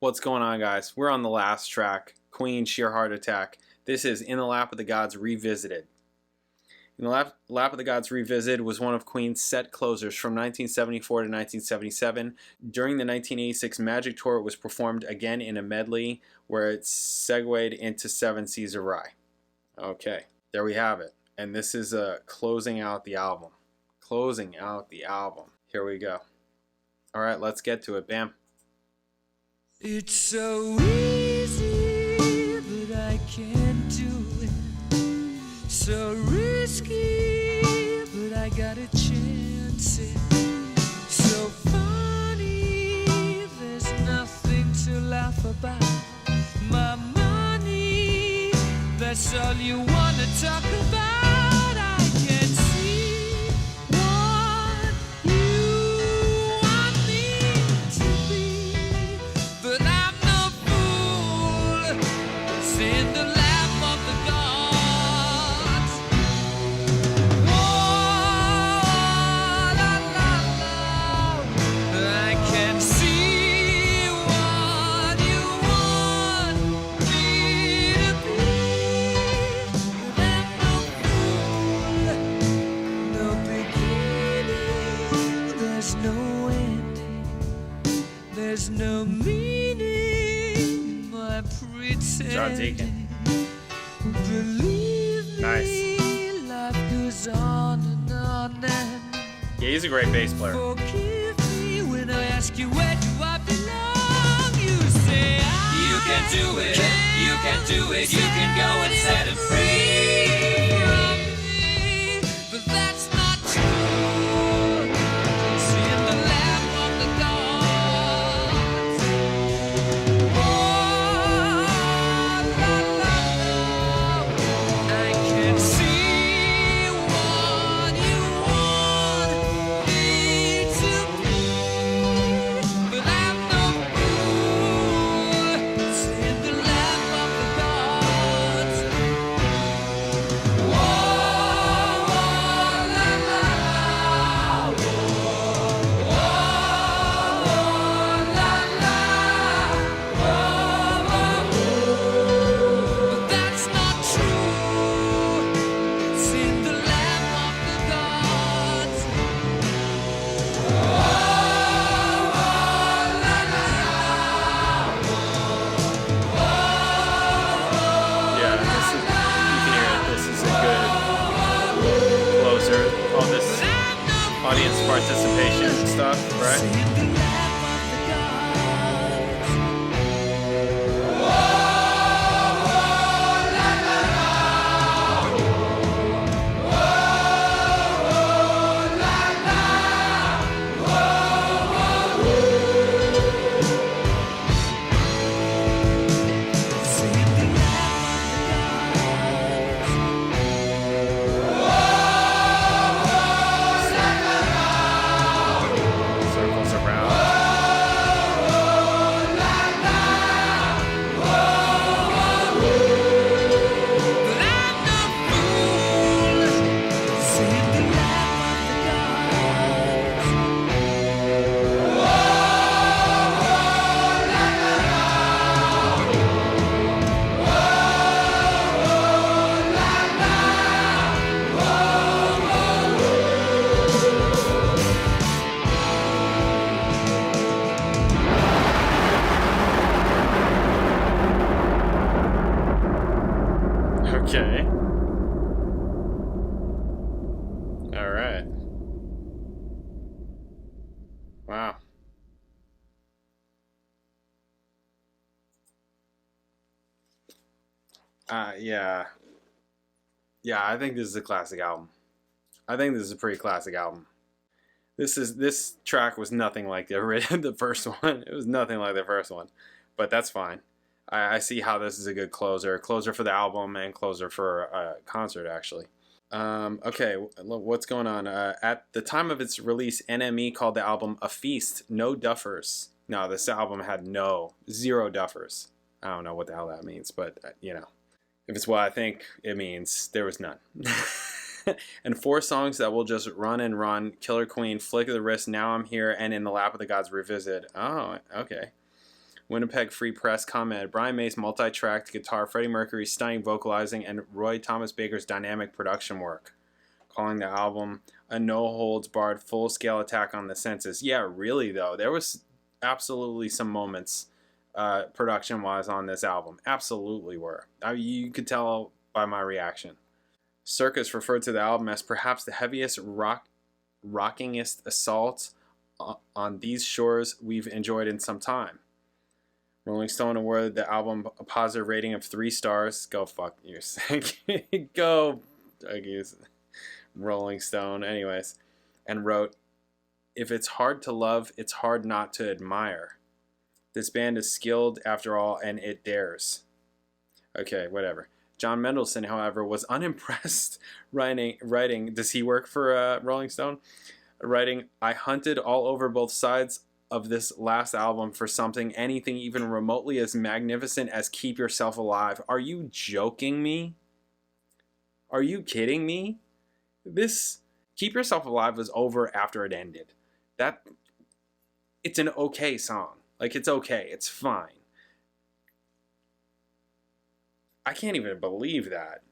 What's going on, guys? We're on the last track, Queen, Sheer Heart Attack. This is In the Lap of the Gods Revisited. In the Lap of the Gods Revisited was one of Queen's set closers from 1974 to 1977. During the 1986 Magic Tour, it was performed again in a medley where it segued into Seven Seas of Rye. Okay, there we have it. And this is closing out the album. Closing out the album. Here we go. All right, let's get to it. Bam. It's so easy, but I can't do it. So risky, but I got a chance it. So funny, there's nothing to laugh about. My money, that's all you wanna talk about. I can see what you want me to be, but I'm no fool. It's in the lap of the gods. Oh, la, la, la. I can see what you want me to be, but I'm no fool. No beginning, there's no ending. There's no meaning, my John Deacon. pretending. Believe me, Nice. life goes on and on and Yeah, he's a great bass player. forgive me when I ask you where do I belong. You say You can do it, you can do it, you can go and set him free. but that's not true. It's in the lap of the gods. Oh, la, la, la. I can see what you want me to be, but I'm no fool. It's in the lap of the gods. Whoa, la, la, la. Whoa, la, la. But that's not true. It's in the lap of the gods. Yeah, this is, you can hear it. This is a good closer. All this audience participation and stuff, right? In the lap of the gods. It's in the lap Circles around. but I'm no fool. It's in the lap of the gods. Okay. All right. Wow. Yeah. Yeah, I think this is a classic album. I think this is a pretty classic album. This track was nothing like the first one. It was nothing like the first one, but that's fine. I see how this is a good closer for the album and closer for a concert actually. Okay, what's going on? At the time of its release, NME called the album a feast, no duffers. No, this album had zero duffers. I don't know what the hell that means, but you know, if it's what I think it means, there was none. And 4 songs that will just run and run: Killer Queen, Flick of the Wrist, Now I'm Here, and In the Lap of the Gods Revisited. Oh, okay. Winnipeg Free Press commented, Brian May's multi-tracked guitar, Freddie Mercury's stunning vocalizing, and Roy Thomas Baker's dynamic production work, calling the album a no-holds-barred full-scale attack on the senses. Yeah, really, though. There was absolutely some moments production-wise on this album. Absolutely were. You could tell by my reaction. Circus referred to the album as perhaps the heaviest rockingest assault on these shores we've enjoyed in some time. Rolling Stone awarded the album a positive rating of 3 stars. Go fuck yourself. Go. I guess. Rolling Stone. Anyways. And wrote, if it's hard to love, it's hard not to admire. This band is skilled after all, and it dares. Okay, whatever. John Mendelsohn, however, was unimpressed writing, does he work for Rolling Stone? Writing, I hunted all over both sides of this last album for something, anything even remotely as magnificent as Keep Yourself Alive. Are you joking me? Are you kidding me? This Keep Yourself Alive was over after it ended. It's an okay song. Like, it's okay. It's fine. I can't even believe that.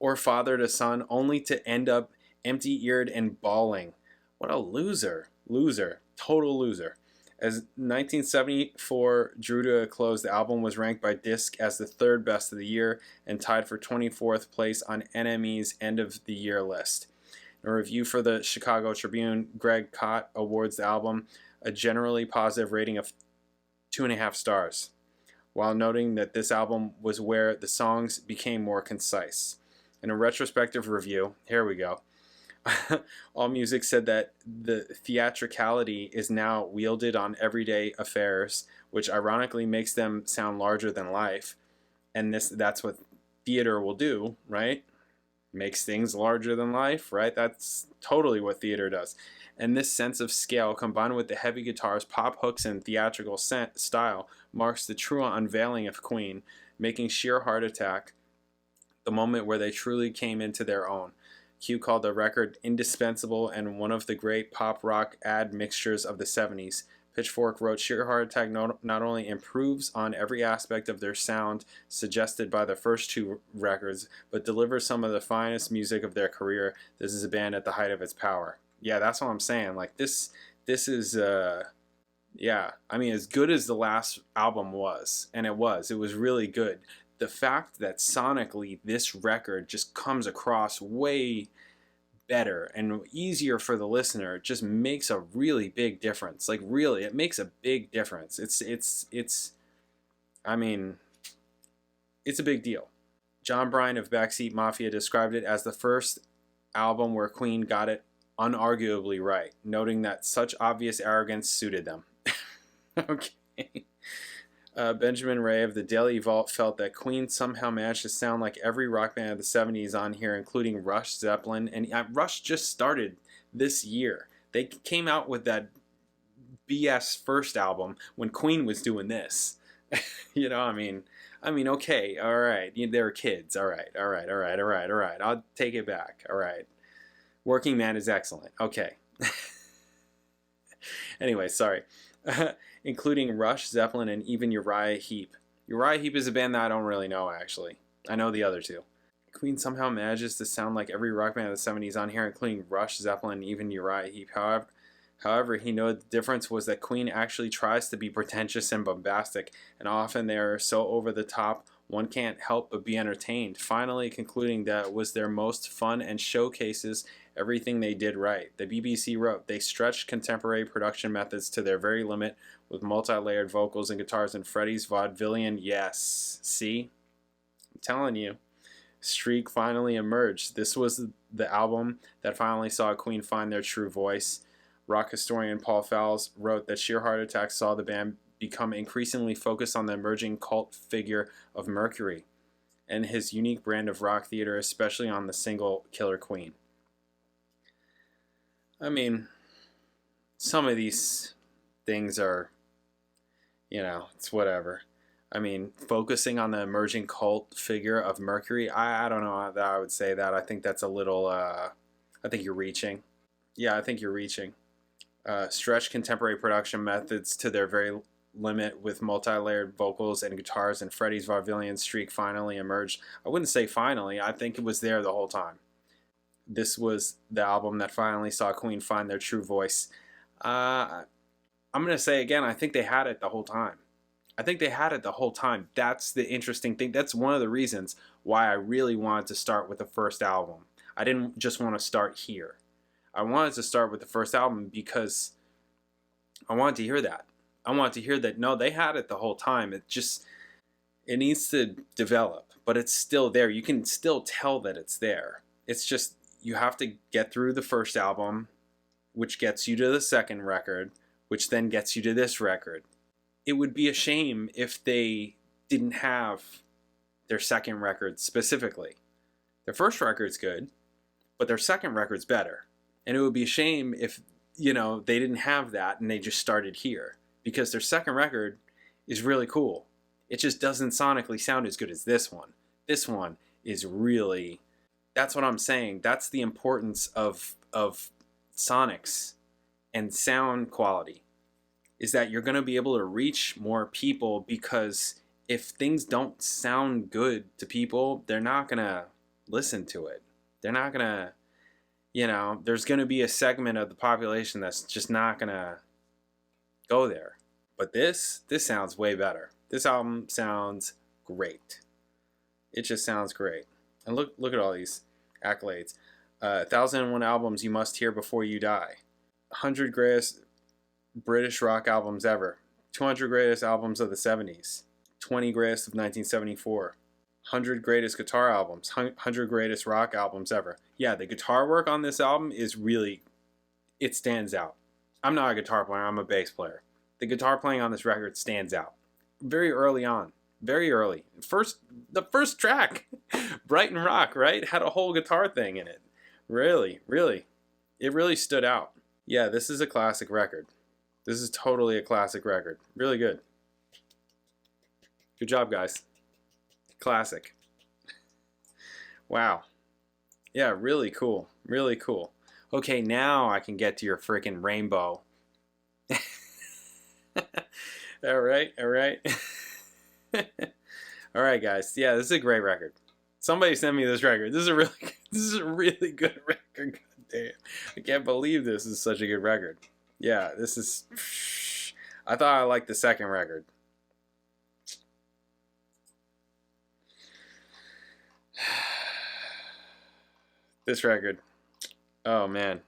Or Father to Son, only to end up empty-eared and bawling. What a loser. Loser. Total loser. As 1974 drew to a close, the album was ranked by Disc as the 3rd best of the year and tied for 24th place on NME's end of the year list. In a review for the Chicago Tribune, Greg Kot awards the album a generally positive rating of 2.5 stars, while noting that this album was where the songs became more concise. In a retrospective review, here we go, AllMusic said that the theatricality is now wielded on everyday affairs, which ironically makes them sound larger than life. And that's what theater will do, right? Makes things larger than life, right? That's totally what theater does. And this sense of scale, combined with the heavy guitars, pop hooks, and theatrical style, marks the true unveiling of Queen, making Sheer Heart Attack the moment where they truly came into their own. Q called the record indispensable and one of the great pop rock admixtures of the 70s. Pitchfork wrote, Sheer Heart Attack not only improves on every aspect of their sound suggested by the first 2 records, but delivers some of the finest music of their career. This is a band at the height of its power. Yeah, that's what I'm saying. Like, this is, yeah. I mean, as good as the last album was, and it was really good. The fact that sonically this record just comes across way better and easier for the listener just makes a really big difference. Like, really, it makes a big difference. It's I mean, it's a big deal. John Bryan of Backseat Mafia described it as the first album where Queen got it unarguably right, noting that such obvious arrogance suited them. Okay. Benjamin Ray of the Daily Vault felt that Queen somehow managed to sound like every rock band of the 70s on here, including Rush, Zeppelin, and Rush just started this year. They came out with that BS first album when Queen was doing this. You know, I mean, okay, all right, they were kids, all right. I'll take it back, all right. Working Man is excellent, okay. Anyway, sorry. Including Rush, Zeppelin, and even Uriah Heep. Uriah Heep is a band that I don't really know, actually. I know the other 2. Queen somehow manages to sound like every rock band of the 70s on here, including Rush, Zeppelin, and even Uriah Heep. However, he noted the difference was that Queen actually tries to be pretentious and bombastic, and often they are so over the top, one can't help but be entertained, finally concluding that it was their most fun and showcases everything they did right. The BBC wrote, they stretched contemporary production methods to their very limit with multi-layered vocals and guitars and Freddie's vaudevillian, yes, see? I'm telling you. Streak finally emerged. This was the album that finally saw Queen find their true voice. Rock historian Paul Fowles wrote that Sheer Heart Attack saw the band become increasingly focused on the emerging cult figure of Mercury and his unique brand of rock theater, especially on the single Killer Queen. I mean, some of these things are, you know, it's whatever. I mean, focusing on the emerging cult figure of Mercury, I don't know that I would say that. I think that's a little, I think you're reaching. Yeah, I think you're reaching. Stretch contemporary production methods to their very limit with multi-layered vocals and guitars, and Freddie's vaudevillian streak finally emerged. I wouldn't say finally. I think it was there the whole time. This was the album that finally saw Queen find their true voice. I'm going to say again, I think they had it the whole time. I think they had it the whole time. That's the interesting thing. That's one of the reasons why I really wanted to start with the first album. I didn't just want to start here. I wanted to start with the first album because I wanted to hear that. I wanted to hear that, no, they had it the whole time. It needs to develop, but it's still there. You can still tell that it's there. It's just, you have to get through the first album, which gets you to the second record, which then gets you to this record. It would be a shame if they didn't have their second record specifically. Their first record's good, but their second record's better. And it would be a shame if, they didn't have that and they just started here. Because their second record is really cool. It just doesn't sonically sound as good as this one. This one is really... That's what I'm saying. That's the importance of sonics and sound quality. Is that you're going to be able to reach more people, because if things don't sound good to people, they're not going to listen to it. They're not going to, there's going to be a segment of the population that's just not going to go there. But this sounds way better. This album sounds great. It just sounds great. And look at all these accolades. 1,001 albums you must hear before you die. 100 greatest British rock albums ever. 200 greatest albums of the 70s. 20 greatest of 1974. 100 greatest guitar albums. 100 greatest rock albums ever. Yeah, the guitar work on this album is really, it stands out. I'm not a guitar player, I'm a bass player. The guitar playing on this record stands out. Very early on. Very early. The first track, Brighton Rock, right? Had a whole guitar thing in it. Really. It really stood out. Yeah, this is a classic record. This is totally a classic record. Really good. Good job, guys. Classic. Wow. Yeah, really cool. Really cool. Okay, now I can get to your freaking Rainbow. All right. All right, guys. Yeah, this is a great record. Somebody send me this record. This is a really good record. God damn. I can't believe this is such a good record. Yeah, this is... I thought I liked the second record. This record. Oh, man.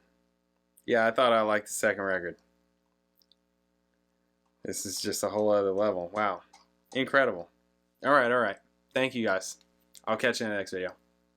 Yeah, I thought I liked the second record. This is just a whole other level. Wow. Incredible. All right. Thank you, guys. I'll catch you in the next video.